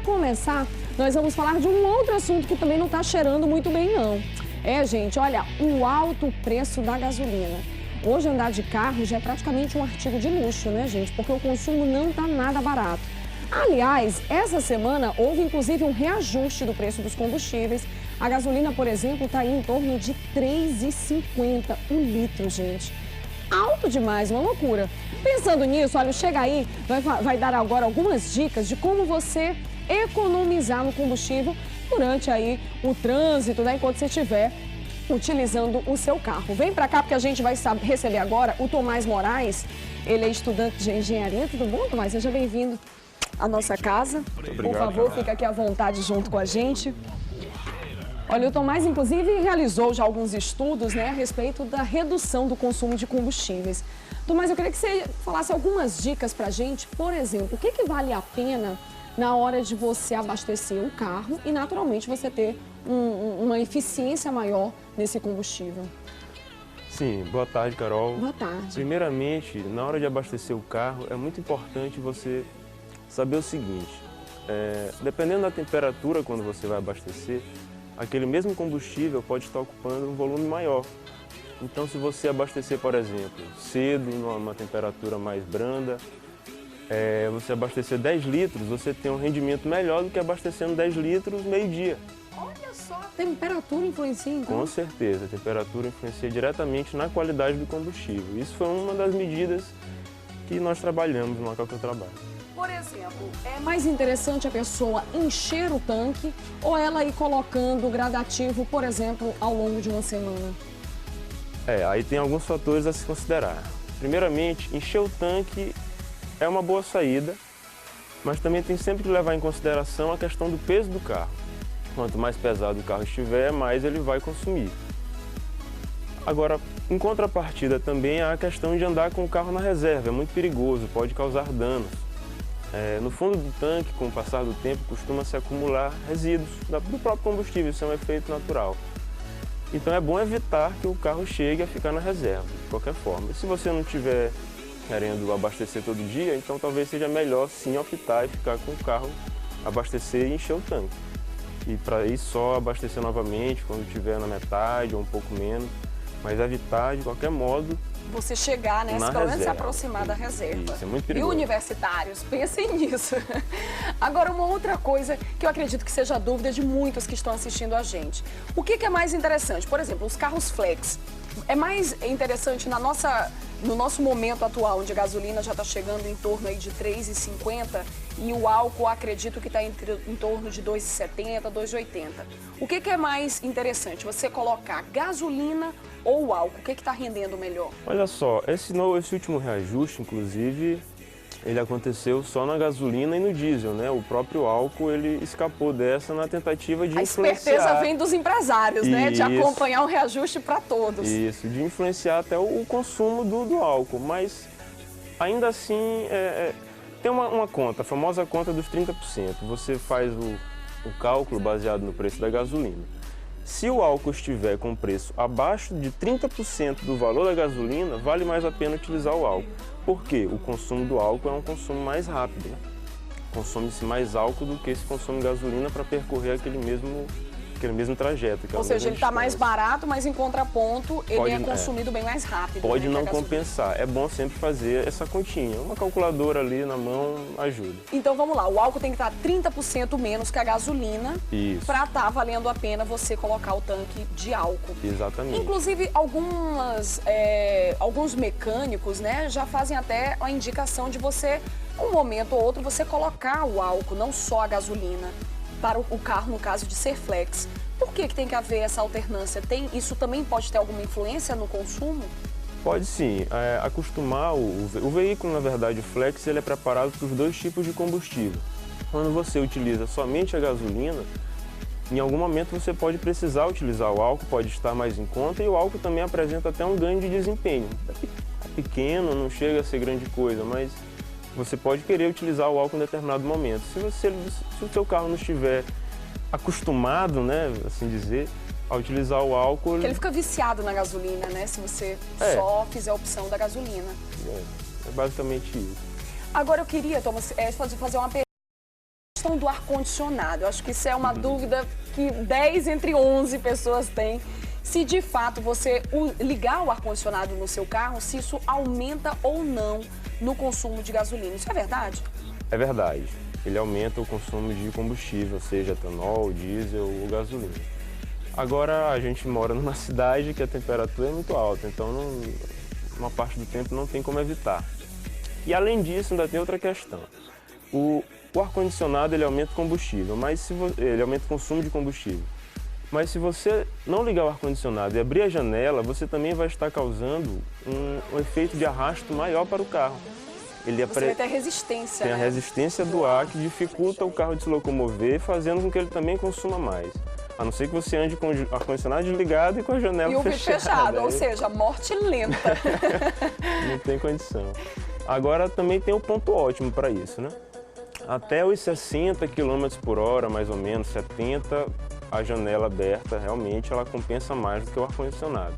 começar, nós vamos falar de um outro assunto que também não está cheirando muito bem, não. Gente, olha, o alto preço da gasolina. Hoje andar de carro já é praticamente um artigo de luxo, né, gente? Porque o consumo não está nada barato. Aliás, essa semana houve inclusive um reajuste do preço dos combustíveis. A gasolina, por exemplo, está aí em torno de R$ 3,50 o litro, gente. Alto demais, uma loucura. Pensando nisso, olha, Chega Aí vai dar agora algumas dicas de como você economizar no combustível durante aí o trânsito, né, enquanto você estiver utilizando o seu carro. Vem pra cá porque a gente vai receber agora o Tomás Moraes. Ele é estudante de engenharia. Tudo bom, Tomás? Seja bem-vindo à nossa casa. Obrigado, por favor, fica aqui à vontade junto com a gente. Olha, o Tomás, inclusive, realizou já alguns estudos, né, a respeito da redução do consumo de combustíveis. Tomás, eu queria que você falasse algumas dicas pra gente. Por exemplo, o que vale a pena na hora de você abastecer o carro e, naturalmente, você ter uma eficiência maior nesse combustível? Sim, boa tarde, Carol. Boa tarde. Primeiramente, na hora de abastecer o carro, é muito importante você saber o seguinte, dependendo da temperatura quando você vai abastecer, aquele mesmo combustível pode estar ocupando um volume maior. Então, se você abastecer, por exemplo, cedo, numa temperatura mais branda, você abastecer 10 litros, você tem um rendimento melhor do que abastecendo 10 litros meio-dia. Olha só, a temperatura influencia, então? Com certeza, a temperatura influencia diretamente na qualidade do combustível. Isso foi uma das medidas que nós trabalhamos no local que eu trabalho. Por exemplo, é mais interessante a pessoa encher o tanque ou ela ir colocando gradativo, por exemplo, ao longo de uma semana? Aí tem alguns fatores a se considerar. Primeiramente, encher o tanque é uma boa saída, mas também tem sempre que levar em consideração a questão do peso do carro. Quanto mais pesado o carro estiver, mais ele vai consumir. Agora, em contrapartida também há a questão de andar com o carro na reserva, é muito perigoso, pode causar danos. No fundo do tanque, com o passar do tempo, costuma se acumular resíduos do próprio combustível, isso é um efeito natural. Então é bom evitar que o carro chegue a ficar na reserva, de qualquer forma. E se você não estiver querendo abastecer todo dia, então talvez seja melhor sim optar e ficar com o carro, abastecer e encher o tanque. E para ir só abastecer novamente quando estiver na metade ou um pouco menos, mas evitar de qualquer modo você chegar, né? Pelo menos se aproximar da reserva. Isso é muito E perigoso. universitários, pensem nisso. Agora, uma outra coisa que eu acredito que seja a dúvida de muitos que estão assistindo a gente. O que é mais interessante? Por exemplo, os carros flex. É mais interessante no nosso momento atual, onde a gasolina já está chegando em torno aí de R$ 3,50 e o álcool, acredito que está em torno de R$ 2,70, R$ 2,80. O que é mais interessante? Você colocar gasolina ou álcool? O que está rendendo melhor? Olha só, esse último reajuste, inclusive, ele aconteceu só na gasolina e no diesel, né? O próprio álcool, ele escapou dessa na tentativa de influenciar. A esperteza vem dos empresários, né? De acompanhar um reajuste para todos. Isso, de influenciar até o consumo do álcool, mas ainda assim tem uma conta, a famosa conta dos 30%. Você faz o cálculo baseado no preço da gasolina. Se o álcool estiver com preço abaixo de 30% do valor da gasolina, vale mais a pena utilizar o álcool. Por quê? O consumo do álcool é um consumo mais rápido, né? Consome-se mais álcool do que se consome gasolina para percorrer aquele mesmo trajeto. Ou seja, ele está mais barato, mas em contraponto, ele é consumido bem mais rápido. Pode não compensar. É bom sempre fazer essa continha. Uma calculadora ali na mão ajuda. Então vamos lá, o álcool tem que estar 30% menos que a gasolina para estar valendo a pena você colocar o tanque de álcool. Exatamente. Inclusive, alguns mecânicos, né, já fazem até a indicação de você, um momento ou outro, você colocar o álcool, não só a gasolina, para o carro, no caso de ser flex. Por que tem que haver essa alternância? Isso também pode ter alguma influência no consumo? Pode sim. Acostumar o veículo, na verdade, o flex, ele é preparado para os dois tipos de combustível. Quando você utiliza somente a gasolina, em algum momento você pode precisar utilizar o álcool, pode estar mais em conta, e o álcool também apresenta até um ganho de desempenho. É pequeno, não chega a ser grande coisa, mas você pode querer utilizar o álcool em determinado momento. Se o seu carro não estiver acostumado, né, assim dizer, a utilizar o álcool... Porque ele fica viciado na gasolina, né, se você só fizer a opção da gasolina. É basicamente isso. Agora eu queria, Thomas, fazer uma pergunta. questão do ar-condicionado, eu acho que isso é uma dúvida que 10 entre 11 pessoas têm. Se de fato você ligar o ar-condicionado no seu carro, se isso aumenta ou não no consumo de gasolina. Isso é verdade? É verdade. Ele aumenta o consumo de combustível, seja etanol, diesel ou gasolina. Agora, a gente mora numa cidade que a temperatura é muito alta, então uma parte do tempo não tem como evitar. E além disso, ainda tem outra questão. O ar-condicionado ele aumenta o combustível, ele aumenta o consumo de combustível. Mas se você não ligar o ar-condicionado e abrir a janela, você também vai estar causando um efeito de arrasto maior para o carro. Você vai ter resistência, Tem a resistência do ar que dificulta o carro de se locomover, fazendo com que ele também consuma mais. A não ser que você ande com o ar-condicionado desligado e com a janela fechada. E o vidro fechado, ou seja, morte lenta. Não tem condição. Agora também tem o ponto ótimo para isso, né? Até os 60 km por hora, mais ou menos, 70, a janela aberta, realmente, ela compensa mais do que o ar-condicionado.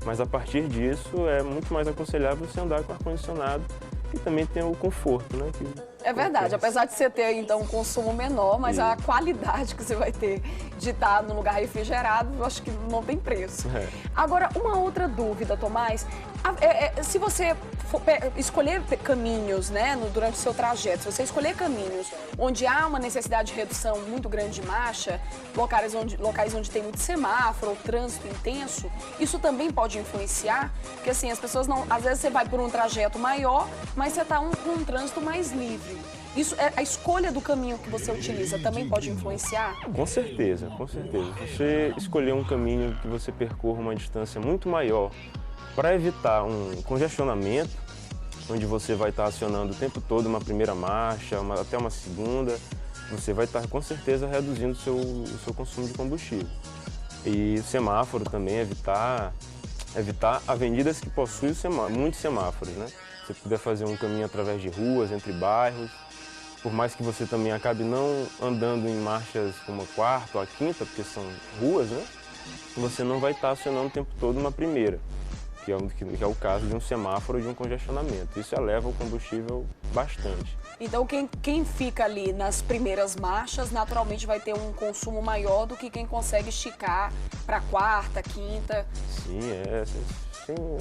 Mas a partir disso, é muito mais aconselhável você andar com ar-condicionado e também tem o conforto, né? É verdade, apesar de você ter, então, um consumo menor, mas a qualidade que você vai ter de estar num lugar refrigerado, eu acho que não tem preço. Agora, uma outra dúvida, Tomás, se você for escolher caminhos, né, durante o seu trajeto, se você escolher caminhos onde há uma necessidade de redução muito grande de marcha, locais onde tem muito semáforo ou trânsito intenso, isso também pode influenciar? Porque assim, as pessoas não... Às vezes você vai por um trajeto maior, mas você está com um trânsito mais livre. Isso, a escolha do caminho que você utiliza também pode influenciar? Com certeza, com certeza. Você escolher um caminho que você percorra uma distância muito maior para evitar um congestionamento, onde você vai estar acionando o tempo todo uma primeira marcha, até uma segunda, você vai estar com certeza reduzindo o seu consumo de combustível. E o semáforo também, evitar avenidas que possuem muitos semáforos, né? Você puder fazer um caminho através de ruas, entre bairros, por mais que você também acabe não andando em marchas como a quarta ou a quinta, porque são ruas, né? Você não vai estar acionando o tempo todo uma primeira, que é o caso de um semáforo ou de um congestionamento. Isso eleva o combustível bastante. Então, quem fica ali nas primeiras marchas, naturalmente vai ter um consumo maior do que quem consegue esticar para quarta, quinta. Sim,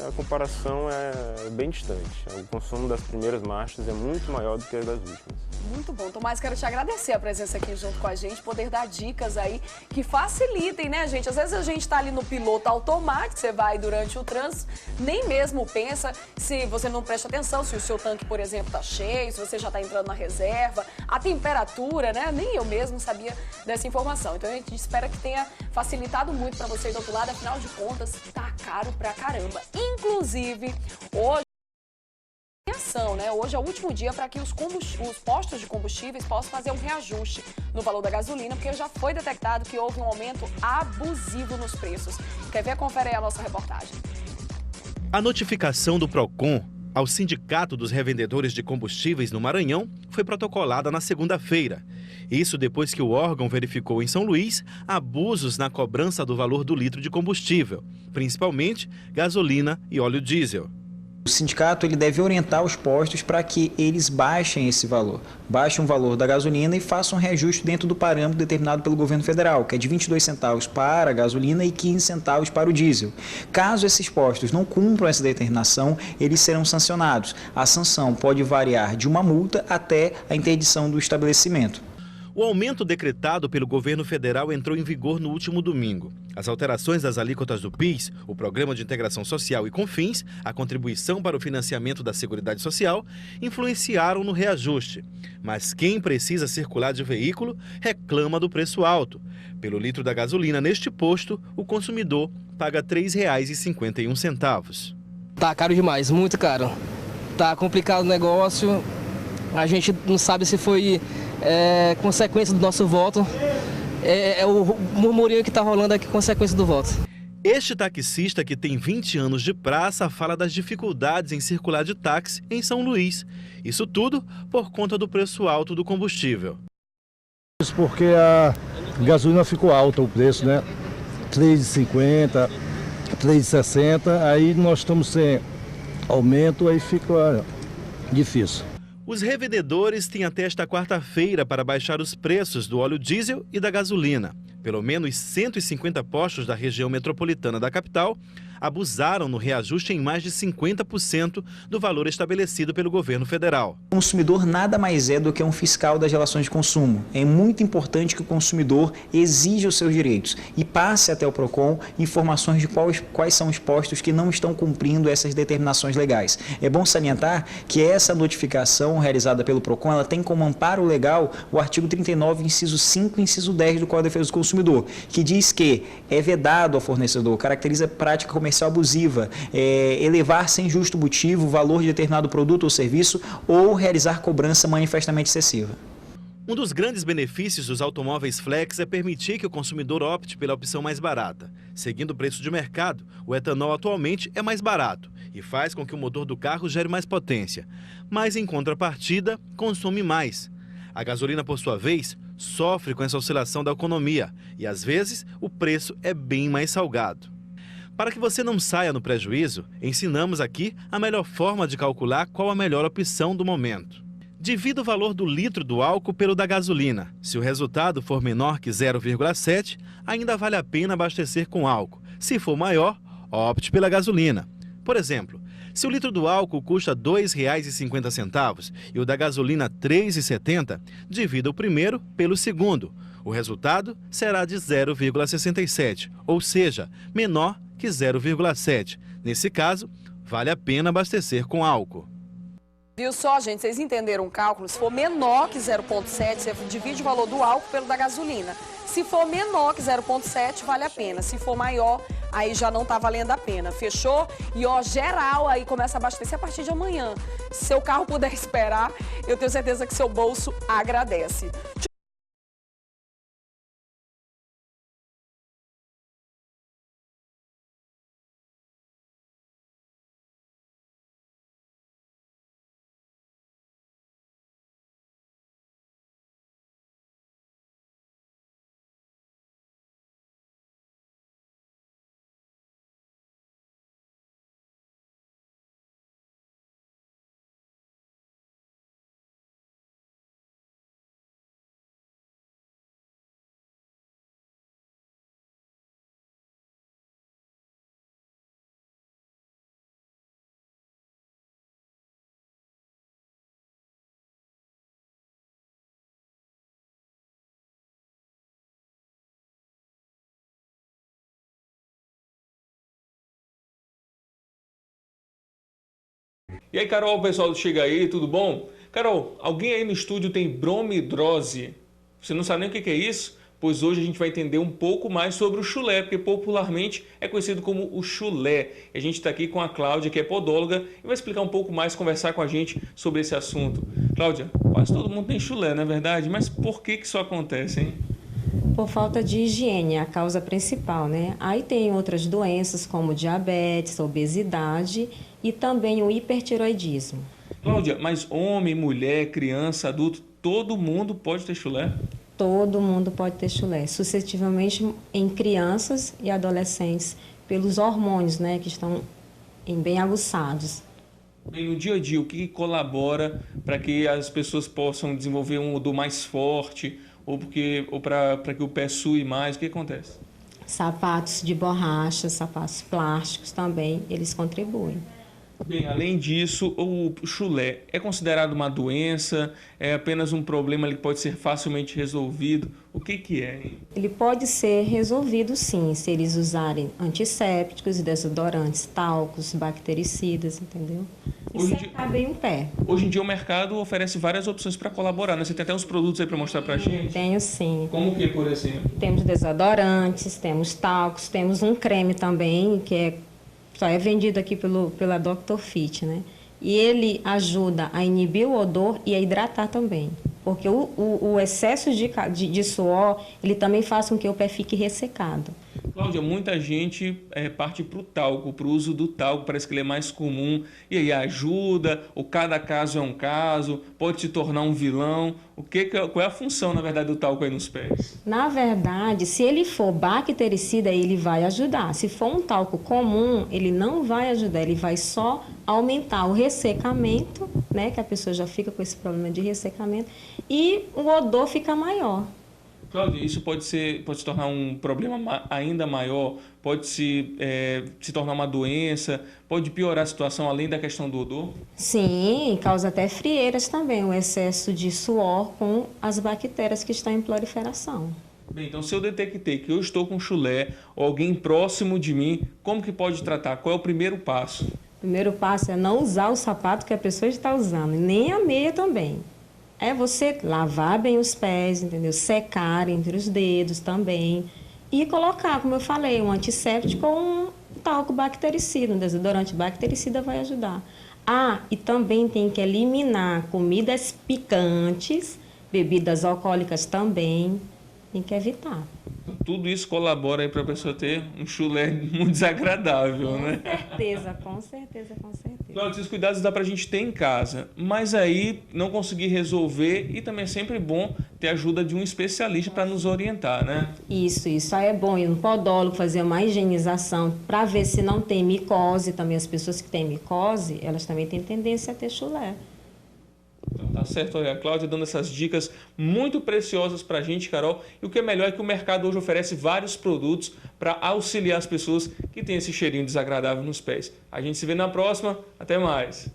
a comparação é bem distante. O consumo das primeiras marchas é muito maior do que as das últimas. Muito bom. Tomás, quero te agradecer a presença aqui junto com a gente, poder dar dicas aí que facilitem, né, gente? Às vezes a gente tá ali no piloto automático, você vai durante o trânsito, nem mesmo pensa, se você não presta atenção, se o seu tanque, por exemplo, tá cheio, se você já tá entrando na reserva, a temperatura, né? Nem eu mesmo sabia dessa informação. Então a gente espera que tenha facilitado muito para você do outro lado, afinal de contas, tá caro pra caramba. Inclusive, hoje, né? Hoje é o último dia para que os postos de combustíveis possam fazer um reajuste no valor da gasolina, porque já foi detectado que houve um aumento abusivo nos preços. Quer ver? Confere aí a nossa reportagem. A notificação do PROCON ao Sindicato dos Revendedores de Combustíveis no Maranhão foi protocolada na segunda-feira. Isso depois que o órgão verificou em São Luís abusos na cobrança do valor do litro de combustível, principalmente gasolina e óleo diesel. O sindicato ele deve orientar os postos para que eles baixem esse valor. Baixem o valor da gasolina e façam um reajuste dentro do parâmetro determinado pelo governo federal, que é de 22 centavos para a gasolina e 15 centavos para o diesel. Caso esses postos não cumpram essa determinação, eles serão sancionados. A sanção pode variar de uma multa até a interdição do estabelecimento. O aumento decretado pelo governo federal entrou em vigor no último domingo. As alterações das alíquotas do PIS, o Programa de Integração Social e CONFINS, a contribuição para o financiamento da Seguridade Social, influenciaram no reajuste. Mas quem precisa circular de veículo reclama do preço alto. Pelo litro da gasolina neste posto, o consumidor paga R$ 3,51. Tá caro demais, muito caro. Tá complicado o negócio, a gente não sabe se foi consequência do nosso voto. É o murmurinho que está rolando aqui, consequência do voto. Este taxista, que tem 20 anos de praça, fala das dificuldades em circular de táxi em São Luís. Isso tudo por conta do preço alto do combustível. Isso porque a gasolina ficou alta o preço, né? R$ 3,50, R$ 3,60, aí nós estamos sem aumento, aí fica difícil. Os revendedores têm até esta quarta-feira para baixar os preços do óleo diesel e da gasolina. Pelo menos 150 postos da região metropolitana da capital abusaram no reajuste em mais de 50% do valor estabelecido pelo governo federal. O consumidor nada mais é do que um fiscal das relações de consumo. É muito importante que o consumidor exija os seus direitos e passe até o PROCON informações de quais são os postos que não estão cumprindo essas determinações legais. É bom salientar que essa notificação realizada pelo PROCON, ela tem como amparo legal o artigo 39, inciso 5 e inciso 10 do Código de Defesa do Consumidor, que diz que é vedado ao fornecedor, caracteriza prática comercial abusiva, elevar sem justo motivo o valor de determinado produto ou serviço ou realizar cobrança manifestamente excessiva. Um dos grandes benefícios dos automóveis flex é permitir que o consumidor opte pela opção mais barata. Seguindo o preço de mercado, o etanol atualmente é mais barato e faz com que o motor do carro gere mais potência, mas em contrapartida, consome mais. A gasolina, por sua vez, sofre com essa oscilação da economia e, às vezes, o preço é bem mais salgado. Para que você não saia no prejuízo, ensinamos aqui a melhor forma de calcular qual a melhor opção do momento. Divida o valor do litro do álcool pelo da gasolina. Se o resultado for menor que 0,7, ainda vale a pena abastecer com álcool. Se for maior, opte pela gasolina. Por exemplo, se o litro do álcool custa R$ 2,50 e o da gasolina R$ 3,70, divida o primeiro pelo segundo. O resultado será de 0,67, ou seja, menor que 0,7. Nesse caso, vale a pena abastecer com álcool. Viu só, gente? Vocês entenderam o cálculo? Se for menor que 0,7, você divide o valor do álcool pelo da gasolina. Se for menor que 0,7, vale a pena. Se for maior, aí já não tá valendo a pena. Fechou? E ó, geral aí começa a abastecer a partir de amanhã. Se seu carro puder esperar, eu tenho certeza que seu bolso agradece. E aí, Carol, pessoal do Chega Aí, tudo bom? Carol, alguém aí no estúdio tem bromidrose? Você não sabe nem o que é isso? Pois hoje a gente vai entender um pouco mais sobre o chulé, porque popularmente é conhecido como o chulé. E a gente está aqui com a Cláudia, que é podóloga, e vai explicar um pouco mais, conversar com a gente sobre esse assunto. Cláudia, quase todo mundo tem chulé, não é verdade? Mas por que isso acontece, hein? Por falta de higiene, é a causa principal, né? Aí tem outras doenças como diabetes, obesidade e também o hipertiroidismo. Cláudia, mas homem, mulher, criança, adulto, todo mundo pode ter chulé? Todo mundo pode ter chulé, suscetivelmente em crianças e adolescentes, pelos hormônios, né, que estão bem aguçados. Bem, no dia a dia, o que colabora para que as pessoas possam desenvolver um odor mais forte ou para que o pé sue mais? O que acontece? Sapatos de borracha, sapatos plásticos também, eles contribuem. Bem, além disso, o chulé é considerado uma doença? É apenas um problema que pode ser facilmente resolvido? O que é, hein? Ele pode ser resolvido sim, se eles usarem antissépticos, desodorantes, talcos, bactericidas, entendeu? E secar bem o pé. Hoje em dia o mercado oferece várias opções para colaborar, né? Você tem até uns produtos aí para mostrar para a gente? Tenho sim. Como que, por exemplo? Temos desodorantes, temos talcos, temos um creme também, que só é vendido aqui pela Dr. Fit, né? E ele ajuda a inibir o odor e a hidratar também. Porque o excesso de suor, ele também faz com que o pé fique ressecado. Cláudia, muita gente parte para o talco, para o uso do talco, parece que ele é mais comum. E aí, ajuda, ou cada caso é um caso, pode se tornar um vilão. Qual é a função, na verdade, do talco aí nos pés? Na verdade, se ele for bactericida, ele vai ajudar. Se for um talco comum, ele não vai ajudar, ele vai só aumentar o ressecamento, né? né, que a pessoa já fica com esse problema de ressecamento, e o odor fica maior. Cláudia, isso pode se tornar um problema ainda maior, pode se tornar uma doença, pode piorar a situação além da questão do odor? Sim, causa até frieiras também, o excesso de suor com as bactérias que estão em proliferação. Bem, então se eu detectei que eu estou com chulé ou alguém próximo de mim, como que pode tratar? Qual é o primeiro passo? O primeiro passo é não usar o sapato que a pessoa está usando, nem a meia também. É você lavar bem os pés, entendeu? Secar entre os dedos também. E colocar, como eu falei, um antisséptico ou um talco bactericida, um desodorante bactericida vai ajudar. Ah, e também tem que eliminar comidas picantes, bebidas alcoólicas também, tem que evitar. Tudo isso colabora aí para a pessoa ter um chulé muito desagradável, né? Com certeza. Claro, esses cuidados dá para a gente ter em casa, mas aí não conseguir resolver, e também é sempre bom ter a ajuda de um especialista para nos orientar, né? Isso. Aí é bom ir no podólogo, fazer uma higienização para ver se não tem micose. Também as pessoas que têm micose, elas também têm tendência a ter chulé. Então, tá certo, olha, a Cláudia dando essas dicas muito preciosas para a gente, Carol. E o que é melhor é que o mercado hoje oferece vários produtos para auxiliar as pessoas que têm esse cheirinho desagradável nos pés. A gente se vê na próxima. Até mais!